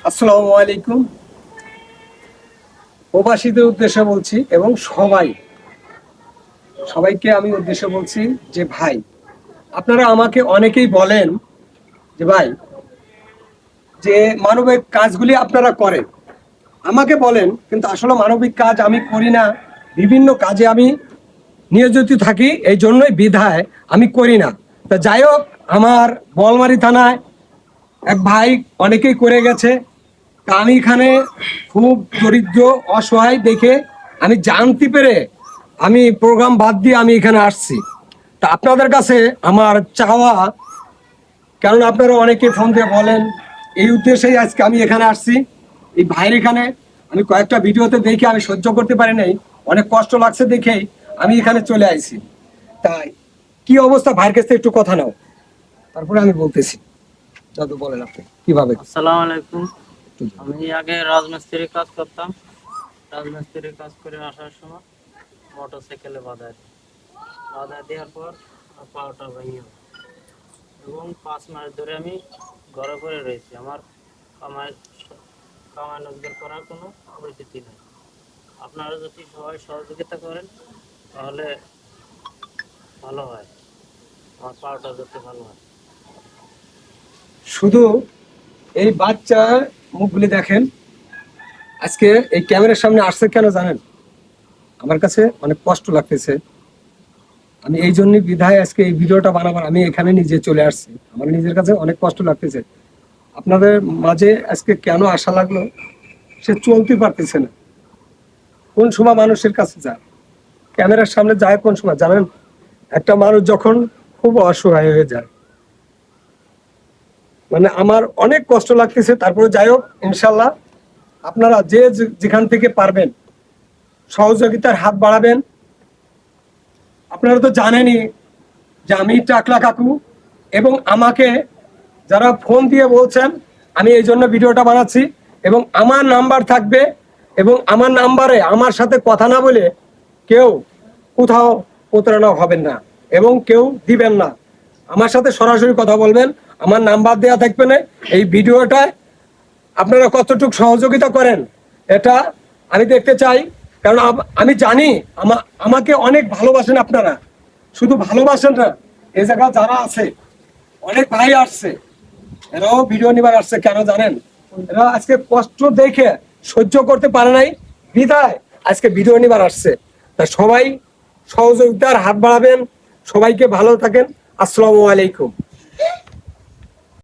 আসসালামু আলাইকুম। প্রবাসীদের উদ্দেশ্যে বলছি এবং সবাইকে আমি উদ্দেশ্যে বলছি যে ভাই, আপনারা আমাকে অনেকেই বলেন যে ভাই, যে মানবিক কাজগুলি আপনারা করেন, আমাকে বলেন, কিন্তু আসলে মানবিক কাজ আমি করি না। বিভিন্ন কাজে আমি নিয়োজিত থাকি, এই জন্যই বিধায় আমি করি না। তা যাই হোক, আমার বলমারি থানায় এক ভাই অনেকেই করে গেছে। তা আমি এখানে খুব দরিদ্র অসহায় দেখে আমি জানতে পেরে আমি প্রোগ্রাম বাদ দিয়ে আমি এখানে আসছি। তা আপনাদের কাছে আমার চাওয়া, কারণ আপনারা অনেকে ফোন দিয়ে বলেন, এই উদ্দেশ্যেই আজকে আমি এখানে আসছি। এই ভাইয়ের এখানে আমি কয়েকটা ভিডিওতে দেখে আমি সহ্য করতে পারি নাই, অনেক কষ্ট লাগছে দেখেই আমি এখানে চলে আসছি। তাই কি অবস্থা, ভাইয়ের কাছ থেকে একটু কথা নাও, তারপরে আমি বলতেছি। দাদু বলেন আপনি কিভাবে। আসসালামু আলাইকুম। আমি আগে রাজমিস্ত্রির কাজ করতাম। রাজমিস্ত্রির কাজ করে আসার সময় মোটরসাইকেলে বাধা দেওয়ার পর পাওয়াটা ভেঙে যায়। এবং 5 মাস ধরে আমি ঘরে পড়ে রয়েছি। আমার কামাই কামাই রোজগার করার কোনো পরিস্থিতি নেই। আপনারা যদি সবাই সহযোগিতা করেন তাহলে ভালো হয়, আমার পাওয়াটা যাতে ভালো হয়। শুধু এই বাচ্চা মুখগুলি দেখেন, আজকে এই ক্যামেরার সামনে আসছে কেন জানেন? আমার কাছে অনেক কষ্ট লাগতেছে। আমি এই জন্যই বিধায় আজকে এই ভিডিওটা বানাবার আমি এখানে নিজে চলে আসছি। আমার নিজের কাছে অনেক কষ্ট লাগতেছে। আপনাদের মাঝে আজকে কেন আসা লাগলো, সে চলতে পারতেছে না। কোন সময় মানুষের কাছে যায়, ক্যামেরার সামনে যায় কোন সময় জানেন? একটা মানুষ যখন খুব অসহায় হয়ে যায়, মানে আমার অনেক কষ্ট লাগতেছে। তারপরে যাই হোক, ইনশাল্লাহ আপনারা যে যেখান থেকে পারবেন সহযোগিতার হাত বাড়াবেন। আপনারা তো জানেনই যে আমি টাকলা কাকু, এবং আমাকে যারা ফোন দিয়ে বলছেন, আমি এই জন্য ভিডিওটা বানাচ্ছি। এবং আমার নাম্বার থাকবে, এবং আমার নাম্বারে আমার সাথে কথা না বলে কেউ কোথাও প্রতারণা হবেন না, এবং কেউ দিবেন না। আমার সাথে সরাসরি কথা বলবেন, আমার নাম্বার দেওয়া থাকবে না। এই ভিডিওটায় আপনারা কতটুকু সহযোগিতা করেন এটা আমি দেখতে চাই, কারণ আমি জানি আমাকে অনেক ভালোবাসেন আপনারা। শুধু ভালোবাসেন না, এই জায়গা যারা আছে অনেক ভাই আসছে, এরাও ভিডিও নিবার আসছে। কেন জানেন? এরা আজকে কষ্ট দেখে সহ্য করতে পারে নাই, বিধায় আজকে ভিডিও নিবার আসছে। তা সবাই সহযোগিতার হাত বাড়াবেন। সবাইকে ভালো থাকেন। আসসালামু আলাইকুম।